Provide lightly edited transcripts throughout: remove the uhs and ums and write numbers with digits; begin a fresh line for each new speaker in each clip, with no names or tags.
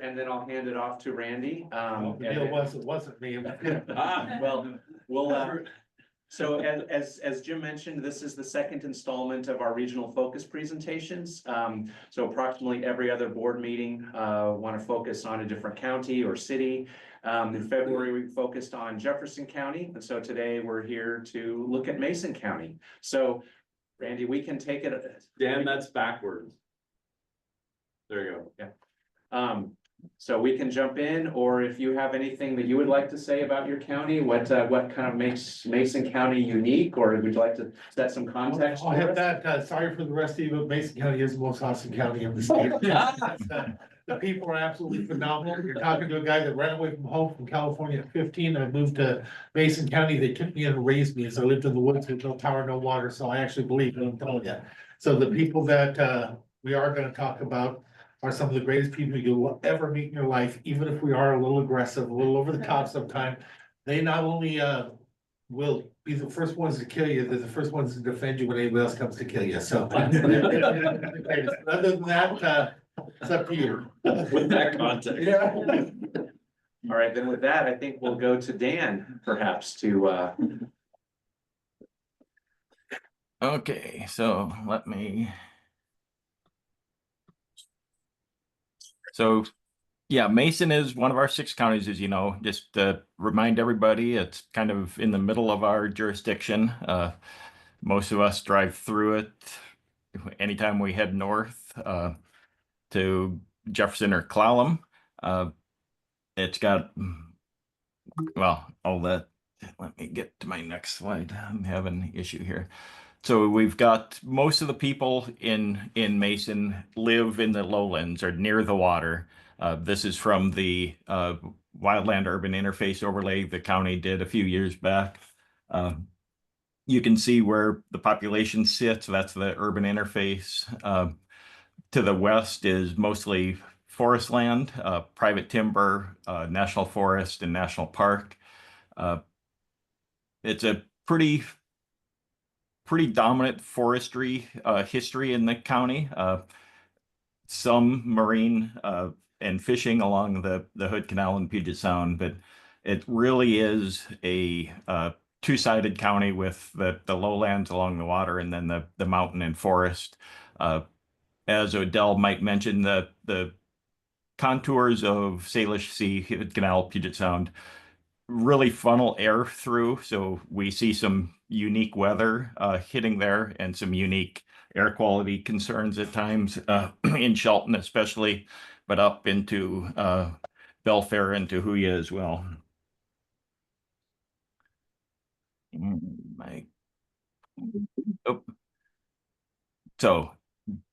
and then I'll hand it off to Randy.
The deal was, it wasn't me.
Well, we'll, so as Jim mentioned, this is the second installment of our regional focus presentations. So approximately every other board meeting, want to focus on a different county or city. In February, we focused on Jefferson County. And so today we're here to look at Mason County. So Randy, we can take it.
Dan, that's backwards. There you go.
Yeah. So we can jump in, or if you have anything that you would like to say about your county, what kind of makes Mason County unique, or would you like to set some context?
I'll hit that. Sorry for the rest of you, but Mason County is the most awesome county in the state. The people are absolutely phenomenal. You're talking to a guy that ran away from home from California at 15. I moved to Mason County. They took me in and raised me as I lived in the woods with no power, no water. So I actually believe what I'm telling you. So the people that we are going to talk about are some of the greatest people you'll ever meet in your life, even if we are a little aggressive, a little over the top sometimes. They not only will be the first ones to kill you, they're the first ones to defend you when anybody else comes to kill you. So other than that, it's up to you.
With that context.
Yeah.
All right, then with that, I think we'll go to Dan, perhaps, to
Okay, so let me. So, yeah, Mason is one of our 6 counties, as you know. Just to remind everybody, it's kind of in the middle of our jurisdiction. Most of us drive through it anytime we head north to Jefferson or Clallam. It's got, well, all that. Let me get to my next slide. I'm having an issue here. So we've got most of the people in Mason live in the lowlands or near the water. This is from the wildland urban interface overlay the county did a few years back. You can see where the population sits. That's the urban interface. To the west is mostly forest land, private timber, national forest and national park. It's a pretty dominant forestry history in the county. Some marine and fishing along the Hood Canal and Puget Sound, but it really is a two-sided county with the lowlands along the water and then the mountain and forest. As Odell might mention, the contours of Salish Sea, Hood Canal, Puget Sound really funnel air through, so we see some unique weather hitting there and some unique air quality concerns at times in Shelton especially, but up into Belfair and Tahuya as well. So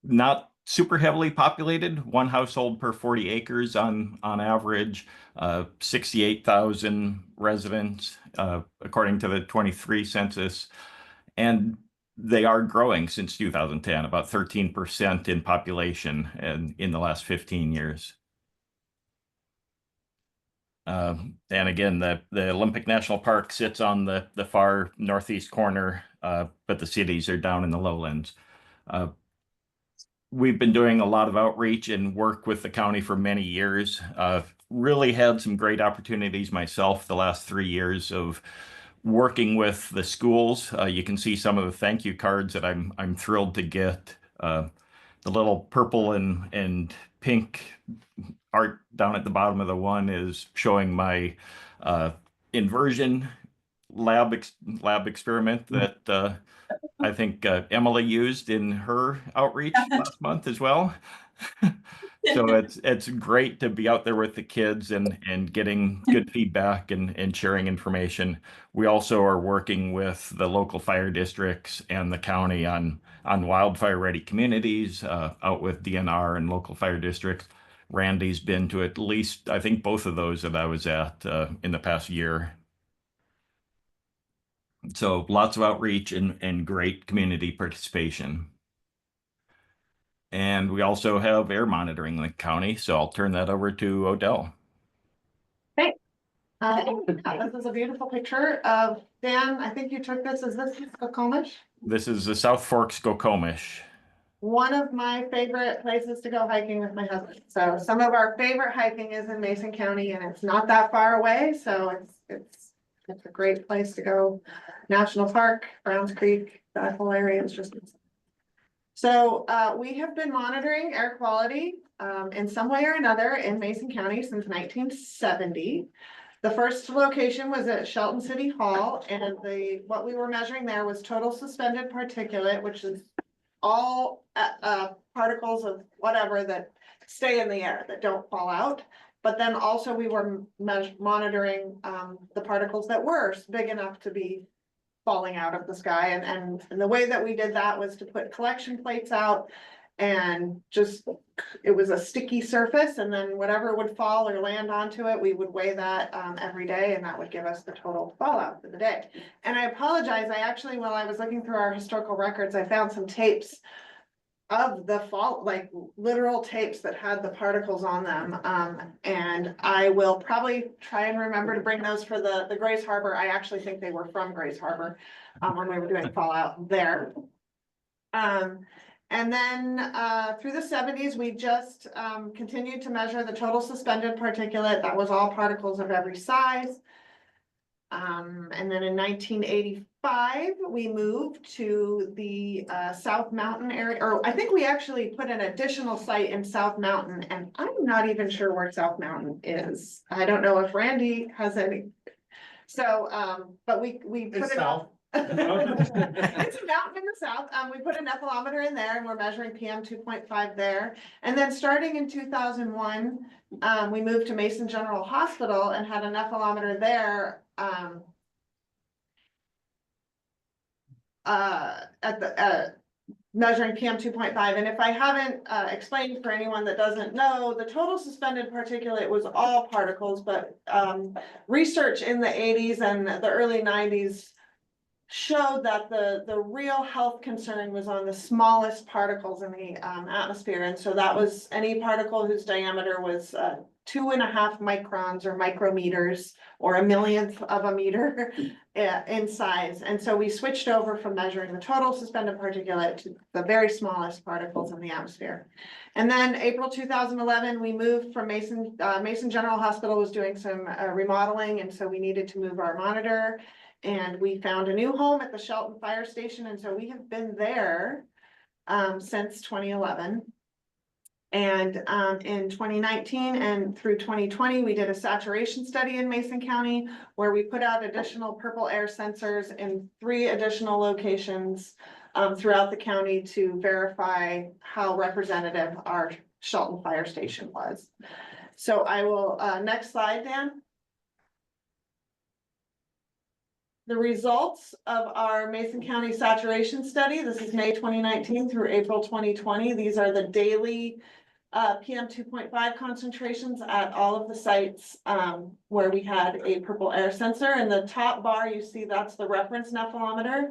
not super heavily populated, 1 household per 40 acres on average, 68,000 residents, according to the 23 census. And they are growing since 2010, about 13% in population and in the last 15 years. And again, the Olympic National Park sits on the far northeast corner, but the cities are down in the lowlands. We've been doing a lot of outreach and work with the county for many years. Really had some great opportunities myself the last 3 years of working with the schools. You can see some of the thank you cards that I'm thrilled to get. The little purple and pink art down at the bottom of the one is showing my inversion lab experiment that I think Emily used in her outreach last month as well. So it's great to be out there with the kids and getting good feedback and sharing information. We also are working with the local fire districts and the county on wildfire ready communities out with DNR and local fire districts. Randy's been to at least, I think, both of those that I was at in the past year. So lots of outreach and great community participation. And we also have air monitoring in the county, so I'll turn that over to Odell.
Great. This is a beautiful picture of Dan. I think you took this. Is this Skokomish?
This is the South Fork Skokomish.
one of my favorite places to go hiking with my husband. So some of our favorite hiking is in Mason County and it's not that far away, so it's a great place to go. National Park, Browns Creek, that whole area is just. So we have been monitoring air quality in some way or another in Mason County since 1970. The first location was at Shelton City Hall, and what we were measuring there was total suspended particulate, which is all particles of whatever that stay in the air that don't fall out. But then also we were monitoring the particles that were big enough to be falling out of the sky. And the way that we did that was to put collection plates out and just, it was a sticky surface, and then whatever would fall or land onto it, we would weigh that every day, and that would give us the total fallout for the day. And I apologize, I actually, while I was looking through our historical records, I found some tapes of the fall, like literal tapes that had the particles on them. And I will probably try and remember to bring those for the Grays Harbor. I actually think they were from Grays Harbor when we were doing fallout there. And then through the 70s, we just continued to measure the total suspended particulate. That was all particles of every size. And then in 1985, we moved to the South Mountain area, or I think we actually put an additional site in South Mountain, and I'm not even sure where South Mountain is. I don't know if Randy has any. So, but we put
It's
it
south.
It's a mountain in the south. We put a nephelometer in there and we're measuring PM 2.5 there. And then starting in 2001, we moved to Mason General Hospital and had a nephelometer there. Measuring PM 2.5. And if I haven't explained for anyone that doesn't know, the total suspended particulate was all particles, but research in the 80s and the early 90s showed that the real health concern was on the smallest particles in the atmosphere. And so that was any particle whose diameter was 2.5 microns or micrometers or a millionth of a meter in size. And so we switched over from measuring the total suspended particulate to the very smallest particles in the atmosphere. And then April 2011, we moved from Mason General Hospital was doing some remodeling. And so we needed to move our monitor. And we found a new home at the Shelton Fire Station. And so we have been there since 2011. And in 2019 and through 2020, we did a saturation study in Mason County where we put out additional purple air sensors in 3 additional locations throughout the county to verify how representative our Shelton Fire Station was. So I will, next slide, Dan. The results of our Mason County saturation study, this is May 2019 through April 2020. These are the daily PM 2.5 concentrations at all of the sites where we had a purple air sensor. And the top bar, you see that's the reference nephelometer.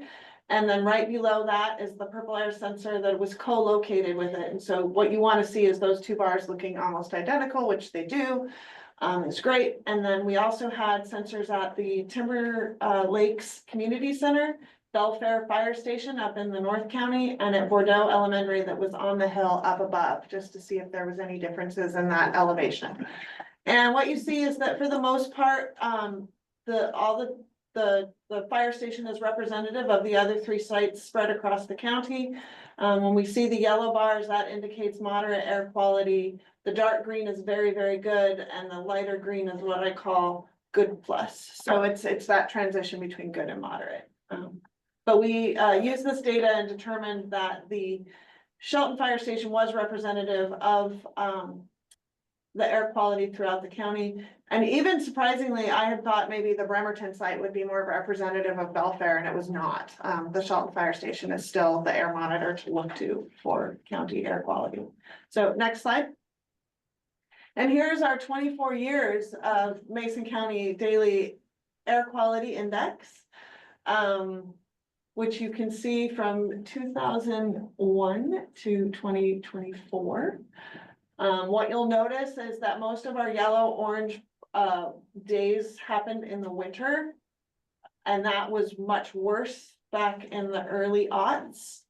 And then right below that is the purple air sensor that was co-located with it. And so what you want to see is those 2 bars looking almost identical, which they do. It's great. And then we also had sensors at the Timber Lakes Community Center, Belfair Fire Station up in the North County, and at Bordeaux Elementary that was on the hill up above, just to see if there was any differences in that elevation. And what you see is that for the most part, the fire station is representative of the other 3 sites spread across the county. When we see the yellow bars, that indicates moderate air quality. The dark green is very, very good, and the lighter green is what I call good plus. So it's that transition between good and moderate. But we used this data and determined that the Shelton Fire Station was representative of the air quality throughout the county. And even surprisingly, I had thought maybe the Bremerton site would be more representative of Belfair, and it was not. The Shelton Fire Station is still the air monitor to look to for county air quality. So next slide. And here's our 24 years of Mason County daily air quality index, which you can see from 2001 to 2024. What you'll notice is that most of our yellow-orange days happened in the winter, and that was much worse back in the early aughts.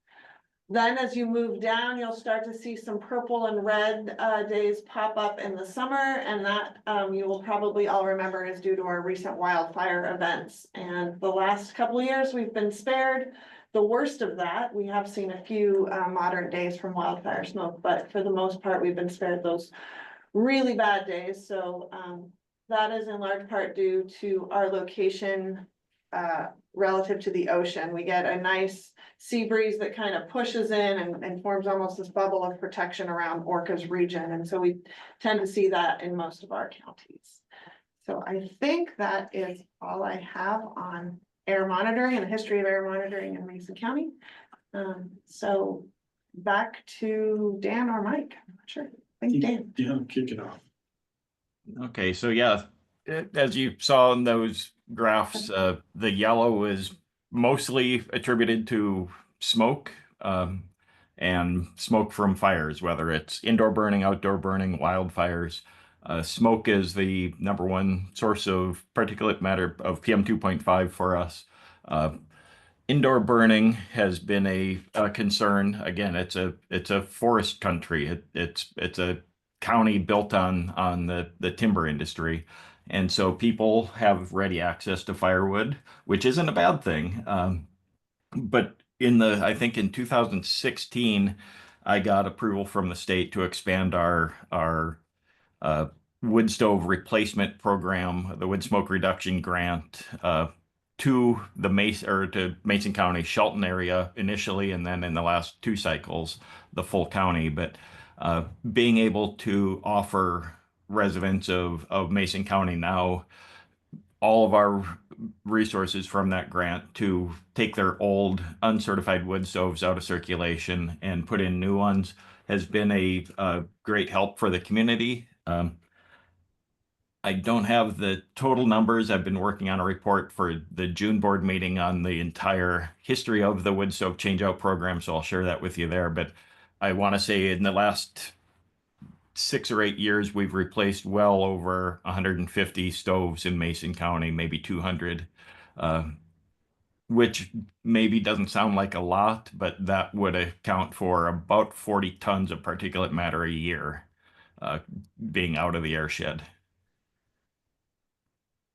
Then as you move down, you'll start to see some purple and red days pop up in the summer, and that you will probably all remember is due to our recent wildfire events. And the last couple of years, we've been spared the worst of that. We have seen a few moderate days from wildfire smoke, but for the most part, we've been spared those really bad days. So that is in large part due to our location relative to the ocean. We get a nice sea breeze that kind of pushes in and forms almost this bubble of protection around ORCAA's region. And so we tend to see that in most of our counties. So I think that is all I have on air monitoring and the history of air monitoring in Mason County. So back to Dan or Mike. I'm not sure. I think Dan.
Dan, kick it off.
Okay, so yeah, as you saw in those graphs, the yellow is mostly attributed to smoke and smoke from fires, whether it's indoor burning, outdoor burning, wildfires. Smoke is the number one source of particulate matter of PM 2.5 for us. Indoor burning has been a concern. Again, it's a forest country. It's a county built on the timber industry. And so people have ready access to firewood, which isn't a bad thing. But I think in 2016, I got approval from the state to expand our wood stove replacement program, the wood smoke reduction grant, to Mason County, Shelton area initially, and then in the last two cycles, the full county. But being able to offer residents of Mason County now all of our resources from that grant to take their old uncertified wood stoves out of circulation and put in new ones has been a great help for the community. I don't have the total numbers. I've been working on a report for the June board meeting on the entire history of the wood stove changeout program, so I'll share that with you there. But I want to say in the last 6 or 8 years, we've replaced well over 150 stoves in Mason County, maybe 200, which maybe doesn't sound like a lot, but that would account for about 40 tons of particulate matter a year being out of the airshed.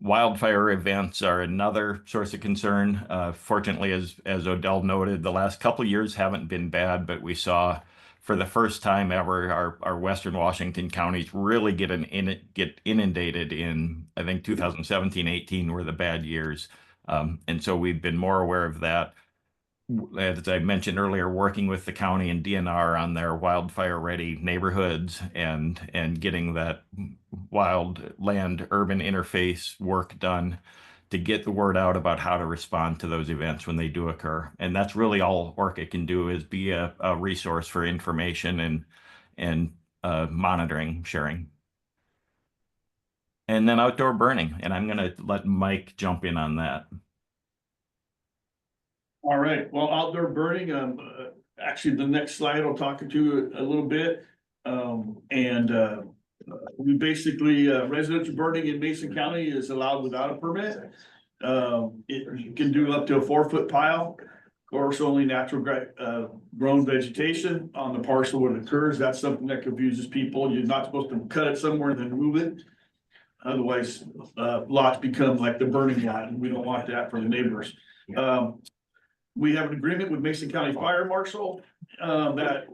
Wildfire events are another source of concern. Fortunately, as Odell noted, the last couple of years haven't been bad, but we saw for the first time ever our Western Washington counties really get inundated in, I think 2017-18 were the bad years. And so we've been more aware of that. As I mentioned earlier, working with the county and DNR on their wildfire ready neighborhoods and getting that wildland urban interface work done to get the word out about how to respond to those events when they do occur. And that's really all ORCAA can do, is be a resource for information and monitoring, sharing. And then outdoor burning, and I'm going to let Mike jump in on that.
All right, well, outdoor burning, actually, the next slide I'll talk to you a little bit. We basically, residential burning in Mason County is allowed without a permit. You can do up to a 4-foot pile. Of course, only natural grown vegetation on the parcel where it occurs. That's something that confuses people. You're not supposed to cut it somewhere and then move it. Otherwise, lots become like the burning lot, and we don't want that for the neighbors. We have an agreement with Mason County Fire Marshal that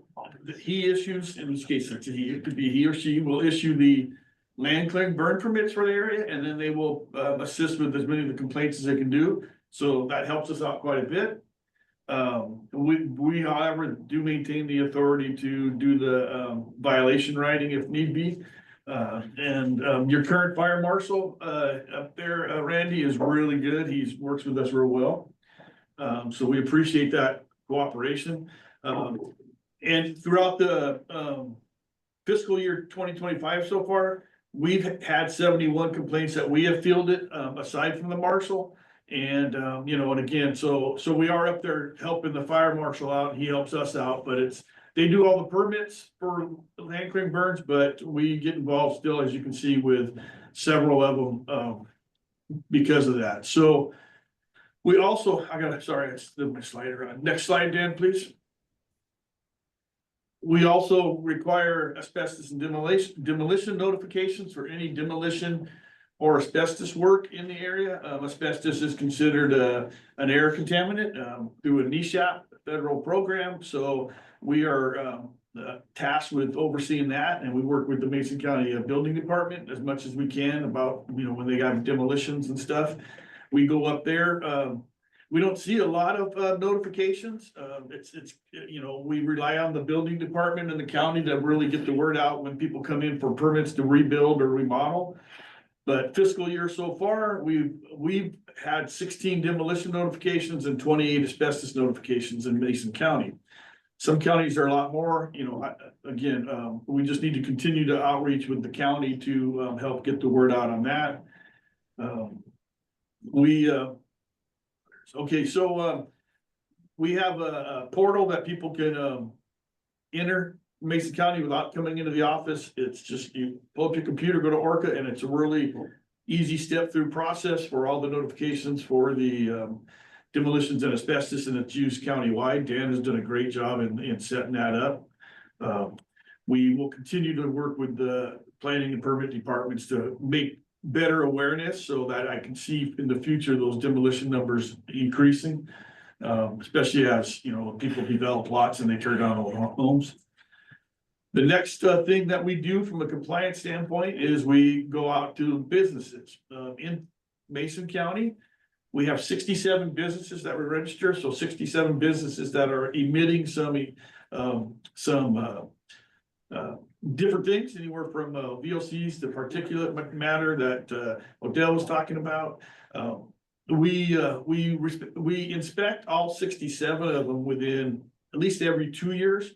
he issues, in this case, it could be he or she will issue the land clearing burn permits for the area, and then they will assist with as many of the complaints as they can do. So that helps us out quite a bit. We, however, do maintain the authority to do the violation writing if need be. Your current fire marshal up there, Randy, is really good. He works with us real well. So we appreciate that cooperation. And throughout the fiscal year 2025 so far, we've had 71 complaints that we have fielded, aside from the marshal. And and again, so we are up there helping the fire marshal out, and he helps us out, but they do all the permits for land clearing burns, but we get involved still, as you can see, with several of them because of that. So we also, sorry, I slipped my slide around. Next slide, Dan, please. We also require asbestos and demolition notifications for any demolition or asbestos work in the area. Asbestos is considered an air contaminant through a NESHAP federal program. So we are tasked with overseeing that, and we work with the Mason County Building Department as much as we can about, when they got demolitions and stuff. We go up there. We don't see a lot of notifications. We rely on the building department and the county to really get the word out when people come in for permits to rebuild or remodel. But fiscal year so far, we've had 16 demolition notifications and 28 asbestos notifications in Mason County. Some counties are a lot more, we just need to continue to outreach with the county to help get the word out on that. We have a portal that people can enter Mason County without coming into the office. It's just, you pull up your computer, go to ORCAA, and it's a really easy step through process for all the notifications for the demolitions and asbestos, and it's used countywide. Dan has done a great job in setting that up. We will continue to work with the planning and permit departments to make better awareness so that I can see in the future those demolition numbers increasing. Especially as, people develop lots and they turn down old homes. The next thing that we do from a compliance standpoint is we go out to businesses. In Mason County, we have 67 businesses that we register, so 67 businesses that are emitting some different things, anywhere from VOCs to particulate matter that Odell was talking about. We inspect all 67 of them within at least every 2 years.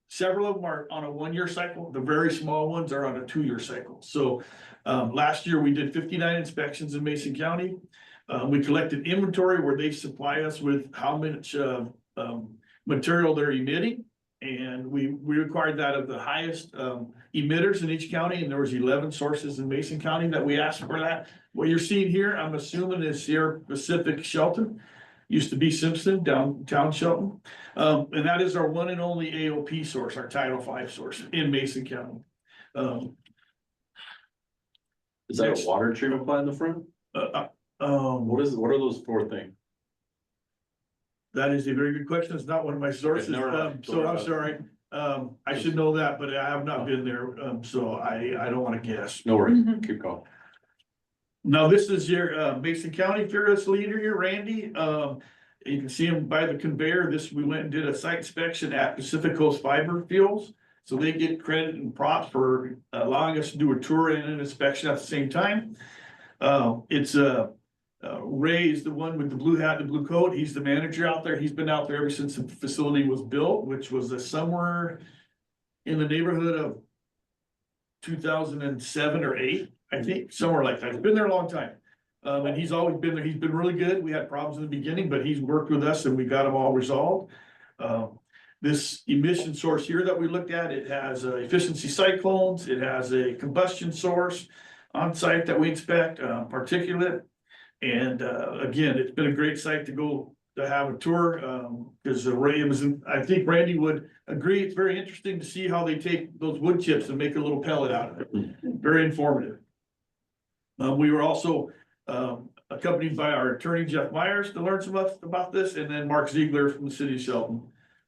Several of them are on a 1-year cycle. The very small ones are on a 2-year cycle. So last year we did 59 inspections in Mason County. We collected inventory where they supply us with how much material they're emitting. And we required that of the highest emitters in each county, and there was 11 sources in Mason County that we asked for that. What you're seeing here, I'm assuming, is Sierra Pacific Shelton. Used to be Simpson, downtown Shelton. And that is our one and only AOP source, our Title V source in Mason County.
Is that a water treatment plant in the front? What are those 4 things?
That is a very good question. It's not one of my sources, so I'm sorry. I should know that, but I have not been there, so I don't want to guess.
No worries, keep going.
Now, this is your Mason County fearless leader here, Randy. You can see him by the conveyor. We went and did a site inspection at Pacific Coast Fiber Fuels. So they get credit and props for allowing us to do a tour and an inspection at the same time. It's Ray is the one with the blue hat and blue coat. He's the manager out there. He's been out there ever since the facility was built, which was somewhere in the neighborhood of 2007 or 8, I think, somewhere like that. He's been there a long time. And he's always been there. He's been really good. We had problems in the beginning, but he's worked with us and we got them all resolved. This emission source here that we looked at, it has efficiency cyclones. It has a combustion source on site that we inspect, particulate. And again, it's been a great site to go to have a tour, because Ray was I think Randy would agree, it's very interesting to see how they take those wood chips and make a little pellet out of it. Very informative. We were also accompanied by our attorney, Jeff Myers, to learn some about this, and then Mark Ziegler from the city of Shelton.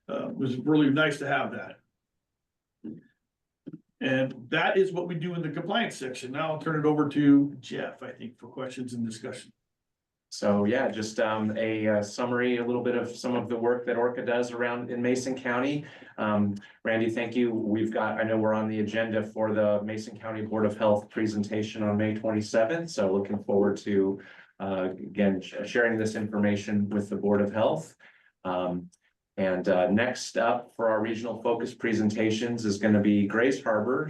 It was really nice to have that. And that is what we do in the compliance section. Now I'll turn it over to Jeff, I think, for questions and discussion.
So yeah, just a summary, a little bit of some of the work that ORCAA does around in Mason County. Randy, thank you. I know we're on the agenda for the Mason County Board of Health presentation on May 27th. So looking forward to, again, sharing this information with the Board of Health. Next up for our regional focus presentations is going to be Grace Harbor.